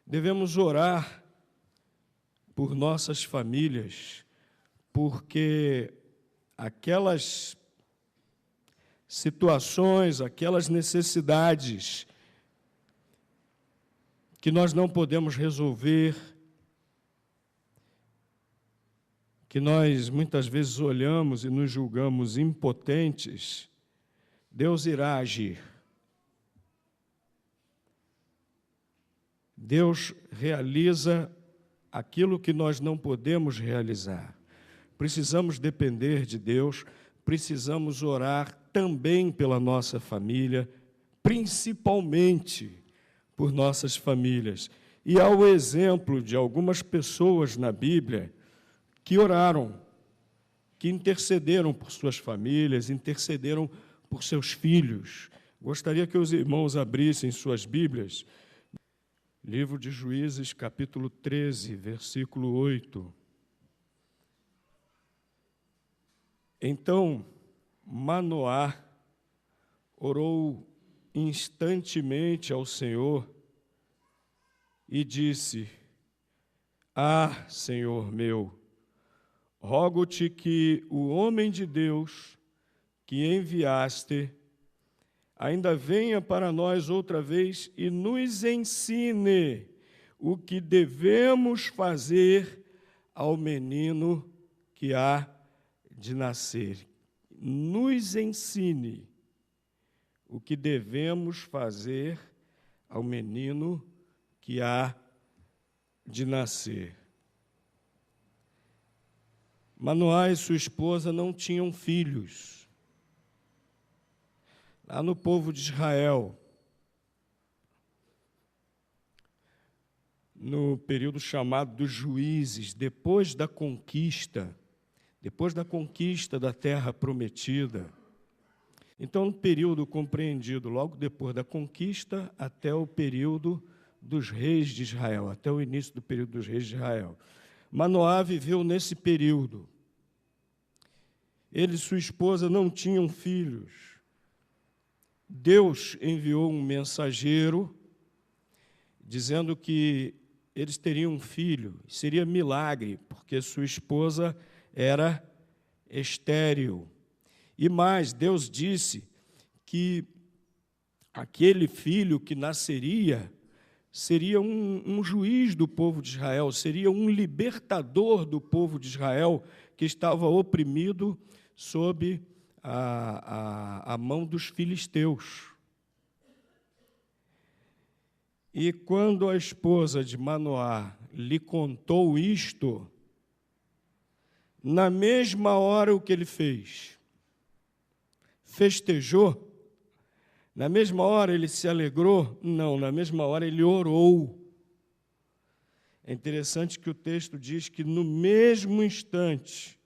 Devemos orar por nossas famílias, porque aquelas situações, aquelas necessidades que nós não podemos resolver, que nós muitas vezes olhamos e nos julgamos impotentes, Deus irá agir. Deus realiza aquilo que nós não podemos realizar. Precisamos depender de Deus, precisamos orar também pela nossa família, principalmente por nossas famílias. E há o exemplo de algumas pessoas na Bíblia que oraram, que intercederam por suas famílias, intercederam por seus filhos. Gostaria que os irmãos abrissem suas Bíblias. Livro de Juízes, capítulo 13, versículo 8. Então, Manoá orou instantemente ao Senhor e disse: Ah, Senhor meu, rogo-te que o homem de Deus que enviaste ainda venha para nós outra vez e nos ensine o que devemos fazer ao menino que há de nascer. Nos ensine o que devemos fazer ao menino que há de nascer. Manoá e sua esposa não tinham filhos. Lá no povo de Israel, no período chamado dos juízes, depois da conquista da terra prometida. Então, no período compreendido logo depois da conquista até o período dos reis de Israel, até o início do período dos reis de Israel. Manoá viveu nesse período. Ele e sua esposa não tinham filhos. Deus enviou um mensageiro dizendo que eles teriam um filho. Seria milagre, porque sua esposa era estéril. E mais, Deus disse que aquele filho que nasceria seria um juiz do povo de Israel, seria um libertador do povo de Israel que estava oprimido sob a mão dos filisteus. E quando a esposa de Manoá lhe contou isto, na mesma hora o que ele fez? Festejou? Na mesma hora ele se alegrou? Não, na mesma hora ele orou. É interessante que o texto diz que no mesmo instante,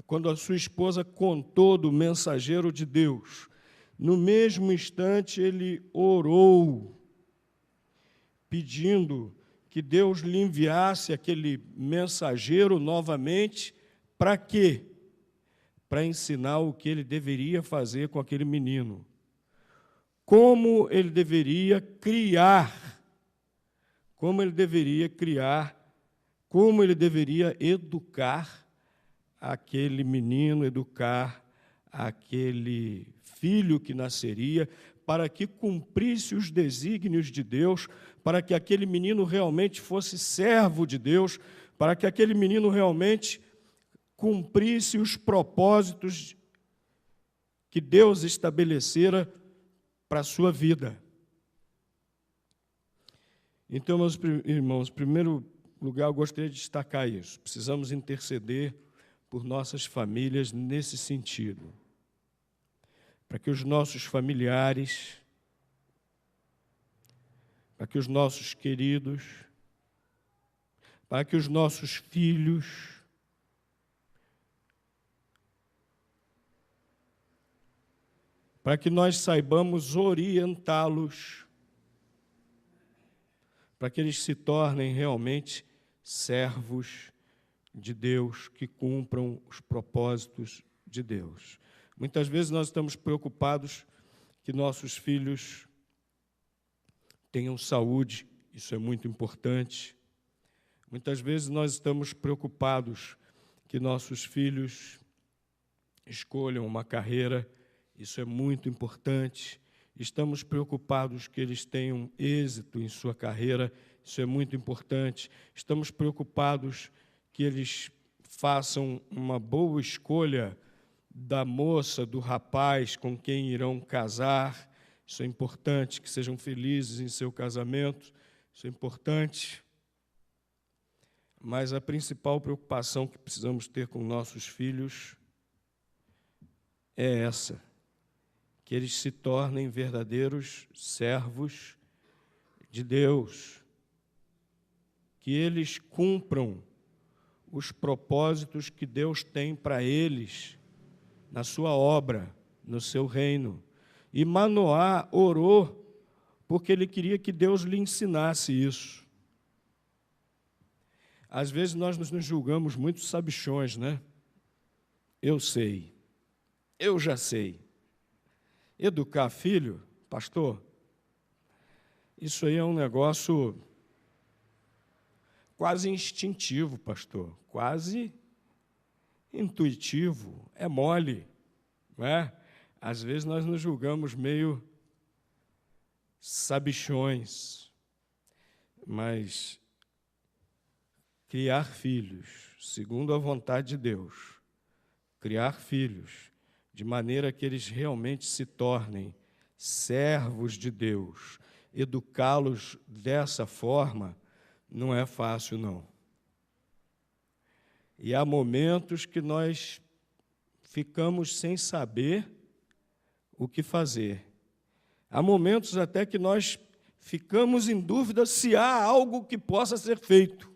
quando a sua esposa contou do mensageiro de Deus, no mesmo instante ele orou, pedindo que Deus lhe enviasse aquele mensageiro novamente. Para quê? Para ensinar o que ele deveria fazer com aquele menino. Como ele deveria criar, como ele deveria educar aquele menino, educar aquele filho que nasceria, para que cumprisse os desígnios de Deus, para que aquele menino realmente fosse servo de Deus, para que aquele menino realmente cumprisse os propósitos que Deus estabelecera para a sua vida. Então, meus irmãos, em primeiro lugar, eu gostaria de destacar isso. Precisamos interceder por nossas famílias nesse sentido, para que os nossos familiares, para que os nossos queridos, para que os nossos filhos para que nós saibamos orientá-los, para que eles se tornem realmente servos de Deus, que cumpram os propósitos de Deus. Muitas vezes nós estamos preocupados que nossos filhos tenham saúde Isso é muito importante. Muitas vezes nós estamos preocupados que nossos filhos escolham uma carreira, isso é muito importante. Estamos preocupados que eles tenham êxito em sua carreira, isso é muito importante. Estamos preocupados que eles façam uma boa escolha da moça, do rapaz com quem irão casar, isso é importante, que sejam felizes em seu casamento, isso é importante. Mas a principal preocupação que precisamos ter com nossos filhos é essa, que eles se tornem verdadeiros servos de Deus, que eles cumpram os propósitos que Deus tem para eles, na sua obra, no seu reino. E Manoá orou porque ele queria que Deus lhe ensinasse isso. Às vezes nós nos julgamos muito sabichões, né? Eu sei, eu já sei. Educar filho, pastor, isso aí é um negócio quase instintivo, pastor, quase intuitivo, é mole, não é? Às vezes nós nos julgamos meio sabichões, mas criar filhos segundo a vontade de Deus, criar filhos de maneira que eles realmente se tornem servos de Deus, educá-los dessa forma, não é fácil, não. E há momentos que nós ficamos sem saber o que fazer. Há momentos até que nós ficamos em dúvida se há algo que possa ser feito.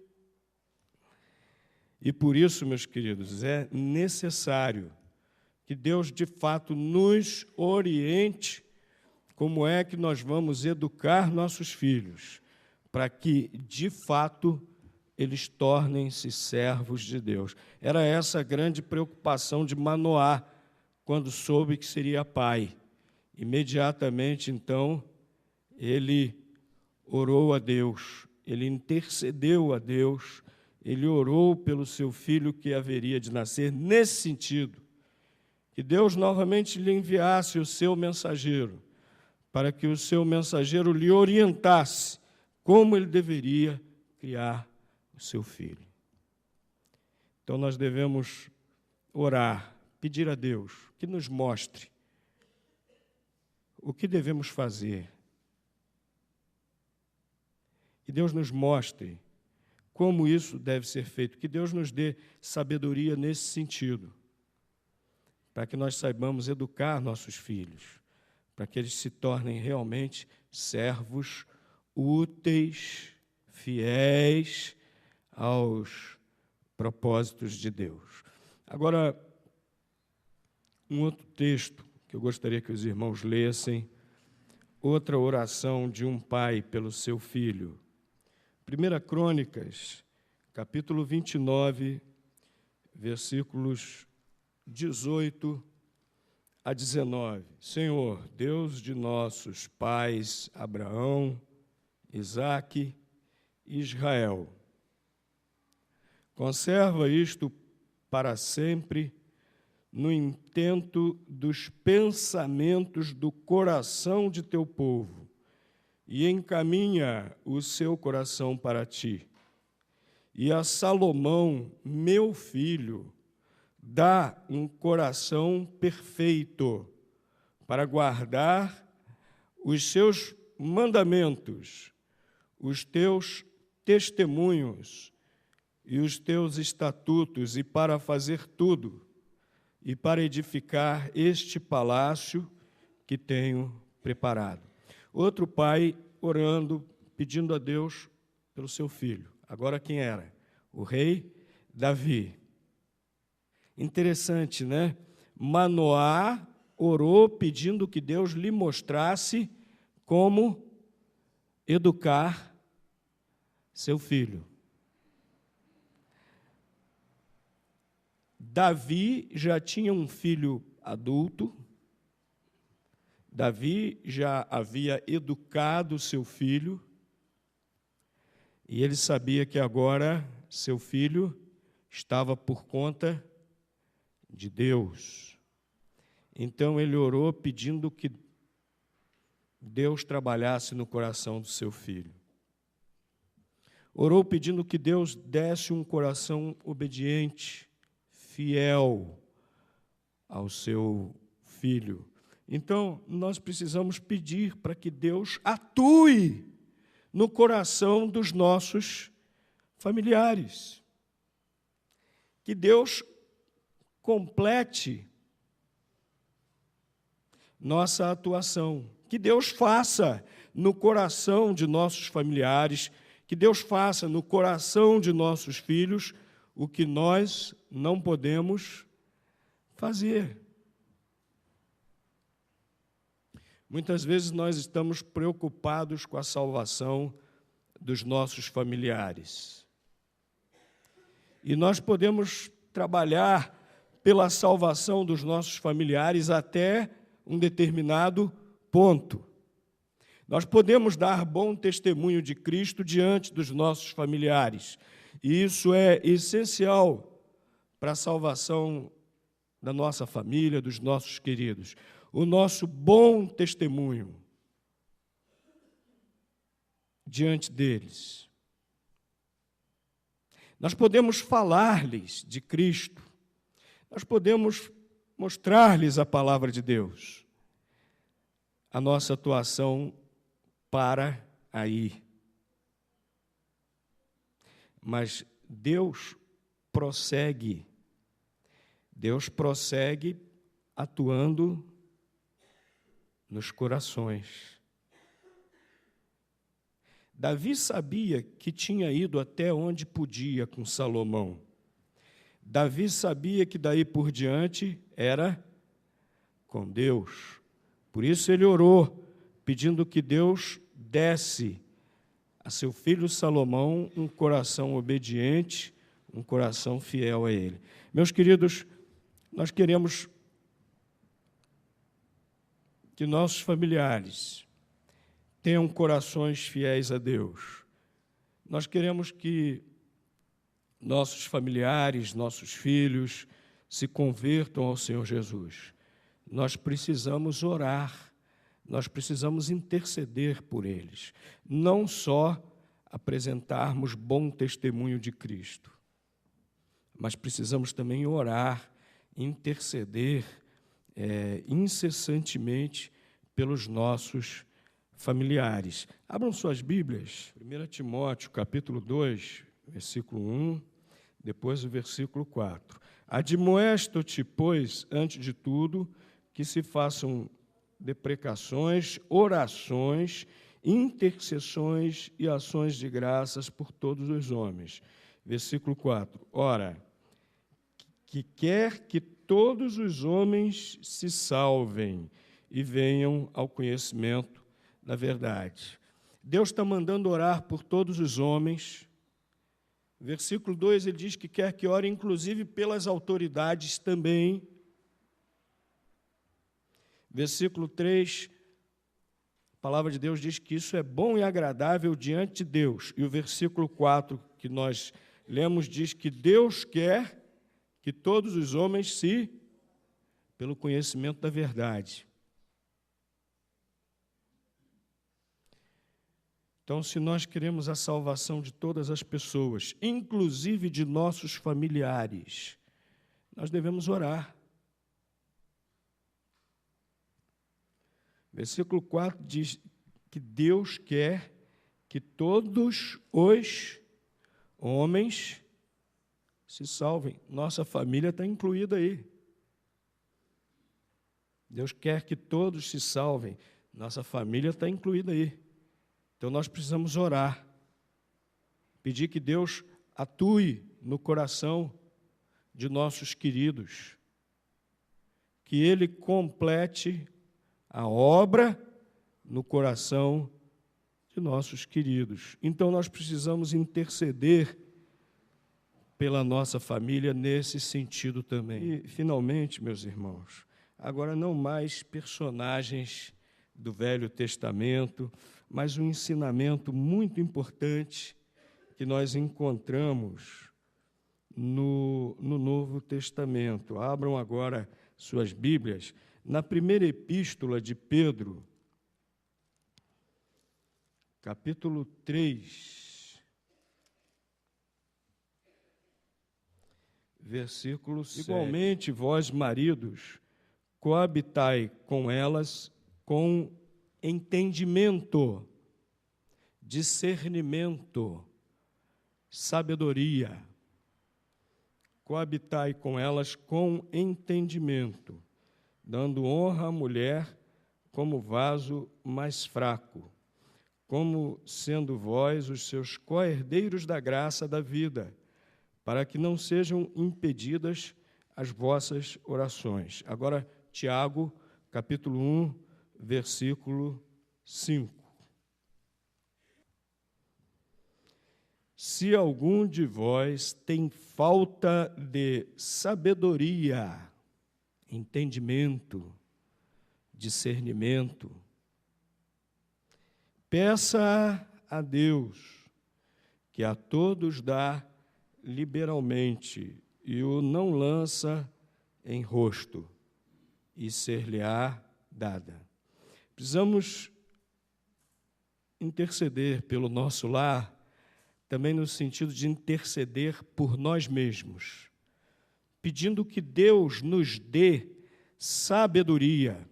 E por isso, meus queridos, é necessário que Deus, de fato, nos oriente como é que nós vamos educar nossos filhos, para que, de fato, eles tornem-se servos de Deus. Era essa a grande preocupação de Manoá, quando soube que seria pai. Imediatamente, então, ele orou a Deus, ele intercedeu a Deus, ele orou pelo seu filho que haveria de nascer, nesse sentido, que Deus novamente lhe enviasse o seu mensageiro, para que o seu mensageiro lhe orientasse como ele deveria criar o seu filho. Então, nós devemos orar, pedir a Deus que nos mostre o que devemos fazer. Que Deus nos mostre como isso deve ser feito, que Deus nos dê sabedoria nesse sentido, para que nós saibamos educar nossos filhos, para que eles se tornem realmente servos úteis, fiéis aos propósitos de Deus. Agora, um outro texto que eu gostaria que os irmãos lessem, outra oração de um pai pelo seu filho. 1 Crônicas, capítulo 29, versículos 18 a 19. Senhor, Deus de nossos pais, Abraão, Isaque e Israel, conserva isto para sempre no intento dos pensamentos do coração de teu povo e encaminha o seu coração para ti. E a Salomão, meu filho, dá um coração perfeito para guardar os seus mandamentos, os teus testemunhos e os teus estatutos, e para fazer tudo, e para edificar este palácio que tenho preparado. Outro pai orando, pedindo a Deus pelo seu filho. Agora quem era? O rei Davi. Interessante, né? Manoá orou pedindo que Deus lhe mostrasse como educar seu filho. Davi já tinha um filho adulto, Davi já havia educado seu filho, E ele sabia que agora seu filho estava por conta de Deus. Então ele orou pedindo que Deus trabalhasse no coração do seu filho. Orou pedindo que Deus desse um coração obediente, fiel ao seu filho. Então, nós precisamos pedir para que Deus atue no coração dos nossos familiares. Que Deus complete nossa atuação. Que Deus faça no coração de nossos familiares, que Deus faça no coração de nossos filhos o que nós não podemos fazer. Muitas vezes nós estamos preocupados com a salvação dos nossos familiares. E nós podemos trabalhar pela salvação dos nossos familiares até um determinado ponto. Nós podemos dar bom testemunho de Cristo diante dos nossos familiares. E isso é essencial para a salvação da nossa família, dos nossos queridos. O nosso bom testemunho diante deles. Nós podemos falar-lhes de Cristo. Nós podemos mostrar-lhes a palavra de Deus. A nossa atuação para aí. Mas Deus prossegue atuando nos corações. Davi sabia que tinha ido até onde podia com Salomão. Davi sabia que daí por diante era com Deus. Por isso ele orou, pedindo que Deus desse a seu filho Salomão um coração obediente, um coração fiel a ele. Meus queridos, nós queremos que nossos familiares tenham corações fiéis a Deus. Nós queremos que nossos familiares, nossos filhos, se convertam ao Senhor Jesus. Nós precisamos orar, nós precisamos interceder por eles, não só apresentarmos bom testemunho de Cristo, mas precisamos também orar, interceder incessantemente pelos nossos familiares. Abram suas Bíblias, 1 Timóteo, capítulo 2, versículo 1, depois o versículo 4. Admoesto-te, pois, antes de tudo, que se façam deprecações, orações, intercessões e ações de graças por todos os homens. Versículo 4. Ora, que quer que todos os homens se salvem e venham ao conhecimento da verdade. Deus está mandando orar por todos os homens. Versículo 2, ele diz que quer que ore, inclusive, pelas autoridades também. Versículo 3, a palavra de Deus diz que isso é bom e agradável diante de Deus. E o versículo 4, que nós lemos, diz que Deus quer que todos os homens pelo conhecimento da verdade. Então, se nós queremos a salvação de todas as pessoas, inclusive de nossos familiares, nós devemos orar. Versículo 4 diz que Deus quer que todos os homens se salvem. Nossa família está incluída aí. Deus quer que todos se salvem. Nossa família está incluída aí. Então, nós precisamos orar, pedir que Deus atue no coração de nossos queridos, que Ele complete a obra no coração de nossos queridos. Então, nós precisamos interceder pela nossa família nesse sentido também. E, finalmente, meus irmãos, agora não mais personagens do Velho Testamento, mas um ensinamento muito importante que nós encontramos no Novo Testamento. Abram agora suas Bíblias na primeira epístola de Pedro, capítulo 3, versículo 7. Igualmente, vós, maridos, coabitai com elas com entendimento, discernimento, sabedoria. Coabitai com elas com entendimento, dando honra à mulher como vaso mais fraco, como sendo vós os seus co-herdeiros da graça da vida, para que não sejam impedidas as vossas orações. Agora, Tiago, capítulo 1, versículo 5. Se algum de vós tem falta de sabedoria, entendimento, discernimento, peça a Deus, que a todos dá liberalmente, e o não lança em rosto, e ser-lhe-á dada. Precisamos interceder pelo nosso lar, também no sentido de interceder por nós mesmos, pedindo que Deus nos dê sabedoria,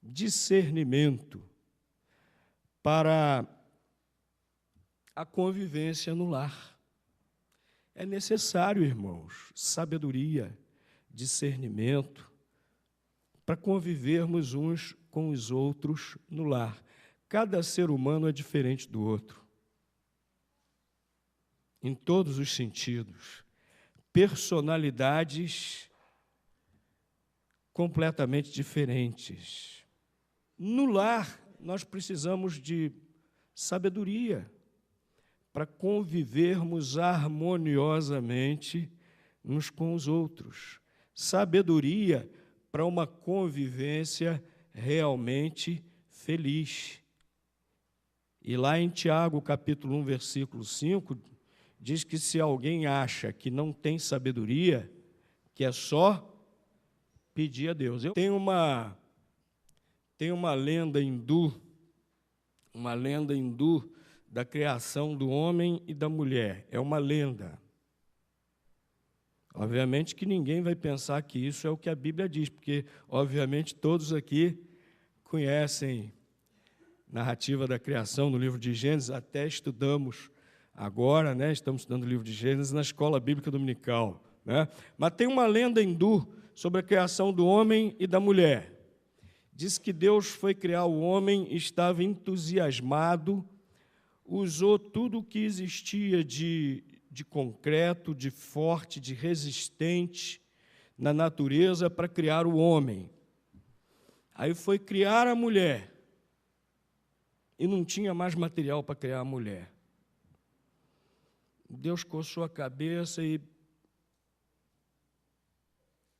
discernimento para a convivência no lar. É necessário, irmãos, sabedoria, discernimento para convivermos uns com os outros no lar. Cada ser humano é diferente do outro, em todos os sentidos, personalidades completamente diferentes. No lar, nós precisamos de sabedoria para convivermos harmoniosamente uns com os outros. Sabedoria para uma convivência realmente feliz. E lá em Tiago, capítulo 1, versículo 5, diz que se alguém acha que não tem sabedoria, que é só pedir a Deus. Tem uma lenda hindu da criação do homem e da mulher. É uma lenda. Obviamente que ninguém vai pensar que isso é o que a Bíblia diz, porque, obviamente, todos aqui conhecem a narrativa da criação no livro de Gênesis, até estudamos agora, estamos estudando o livro de Gênesis na escola bíblica dominical. Mas tem uma lenda hindu sobre a criação do homem e da mulher. Diz que Deus foi criar o homem, estava entusiasmado, usou tudo o que existia de concreto, de forte, de resistente na natureza para criar o homem. Aí foi criar a mulher e não tinha mais material para criar a mulher. Deus coçou a cabeça e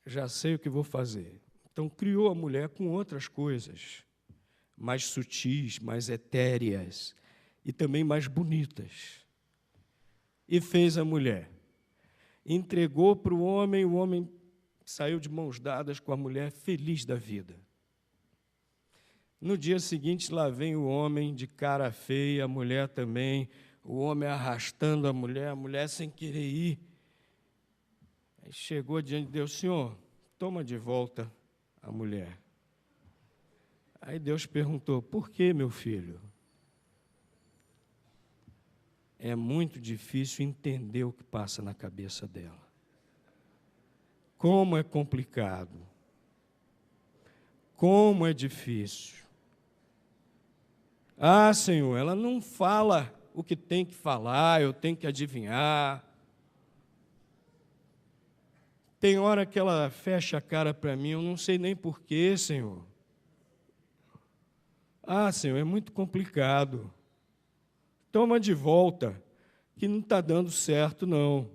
já sei o que vou fazer. Então, criou a mulher com outras coisas, mais sutis, mais etéreas e também mais bonitas. E fez a mulher. Entregou para o homem saiu de mãos dadas com a mulher, feliz da vida. No dia seguinte, lá vem o homem de cara feia, a mulher também, o homem arrastando a mulher sem querer ir. Aí chegou diante de Deus: Senhor, toma de volta a mulher. Aí Deus perguntou: por que, meu filho? É muito difícil entender o que passa na cabeça dela. Como é complicado. Como é difícil. Ah, Senhor, ela não fala o que tem que falar, eu tenho que adivinhar. Tem hora que ela fecha a cara para mim, eu não sei nem porquê, Senhor. Ah, Senhor, é muito complicado. Toma de volta, que não está dando certo, não.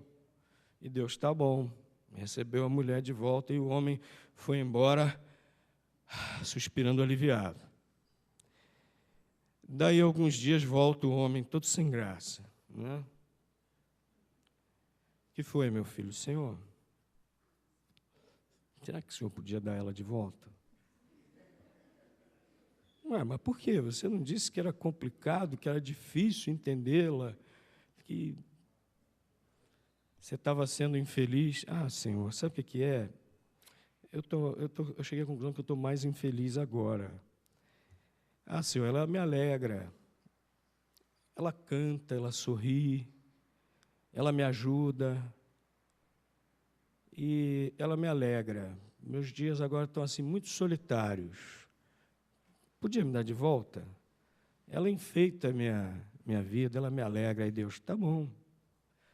E Deus, está bom. Recebeu a mulher de volta e o homem foi embora, suspirando aliviado. Daí, alguns dias, volta o homem todo sem graça. Né? O que foi, meu filho? Senhor, será que o senhor podia dar ela de volta? Ué, mas por quê? Você não disse que era complicado, que era difícil entendê-la, que você estava sendo infeliz? Ah, Senhor, sabe o que é? Eu cheguei à conclusão que eu estou mais infeliz agora. Ah, Senhor, ela me alegra. Ela canta, ela sorri, ela me ajuda e ela me alegra. Meus dias agora estão assim muito solitários. Podia me dar de volta? Ela enfeita a minha vida, ela me alegra. Aí Deus, tá bom.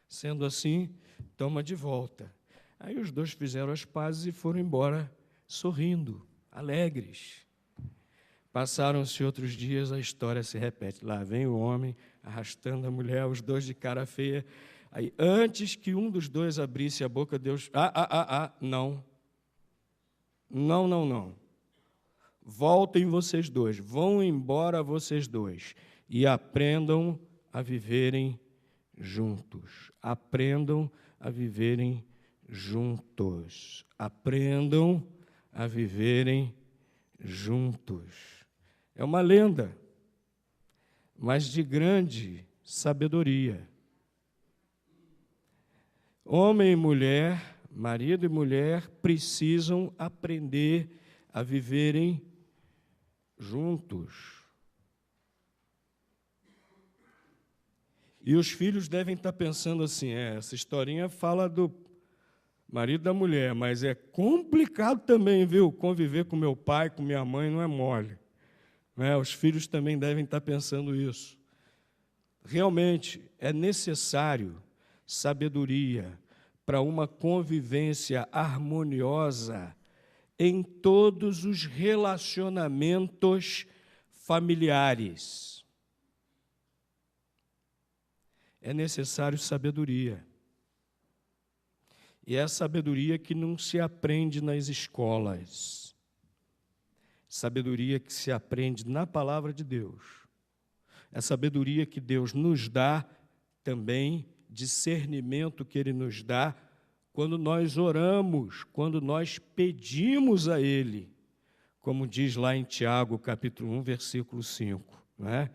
Sendo assim, toma de volta. Aí os dois fizeram as pazes e foram embora sorrindo, alegres. Passaram-se outros dias, a história se repete. Lá vem o homem arrastando a mulher, os dois de cara feia. Aí, antes que um dos dois abrisse a boca, Deus... não. Não. Voltem vocês dois, vão embora vocês dois e aprendam a viverem juntos. Aprendam a viverem juntos. Aprendam a viverem juntos. É uma lenda, mas de grande sabedoria. Homem e mulher, marido e mulher, precisam aprender a viverem juntos. E os filhos devem estar pensando assim, essa historinha fala do marido e da mulher, mas é complicado também, viu? Conviver com meu pai, com minha mãe, não é mole. Os filhos também devem estar pensando isso. Realmente é necessário sabedoria para uma convivência harmoniosa em todos os relacionamentos familiares. É necessário sabedoria. E é a sabedoria que não se aprende nas escolas. Sabedoria que se aprende na palavra de Deus. É sabedoria que Deus nos dá também, discernimento que Ele nos dá quando nós oramos, quando nós pedimos a Ele, como diz lá em Tiago, capítulo 1, versículo 5. Não é?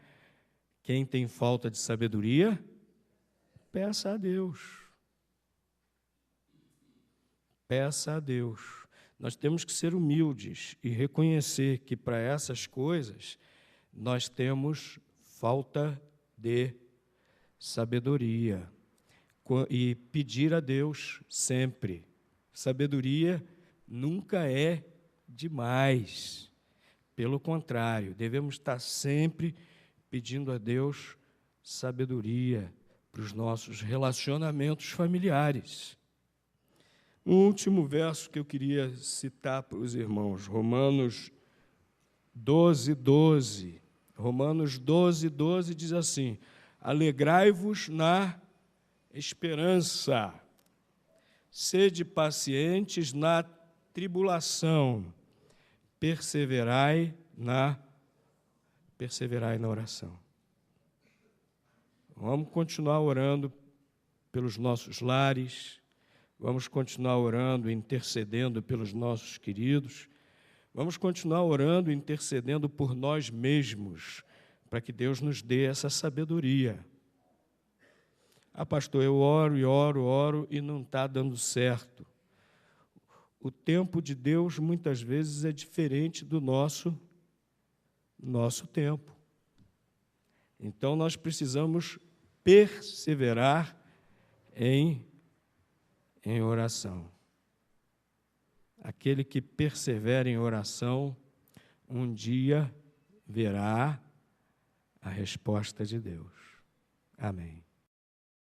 Quem tem falta de sabedoria, peça a Deus. Peça a Deus. Nós temos que ser humildes e reconhecer que para essas coisas nós temos falta de sabedoria. E pedir a Deus sempre. Sabedoria nunca é demais. Pelo contrário, devemos estar sempre pedindo a Deus sabedoria para os nossos relacionamentos familiares. Um último verso que eu queria citar para os irmãos, Romanos 12:12. Romanos 12:12 diz assim: alegrai-vos na esperança, sede pacientes na tribulação, perseverai na oração. Vamos continuar orando pelos nossos lares, vamos continuar orando, intercedendo pelos nossos queridos, vamos continuar orando, intercedendo por nós mesmos, para que Deus nos dê essa sabedoria. Ah, pastor, eu oro e não está dando certo. O tempo de Deus, muitas vezes, é diferente do nosso tempo. Então, nós precisamos perseverar em oração. Aquele que persevera em oração, um dia verá a resposta de Deus. Amém.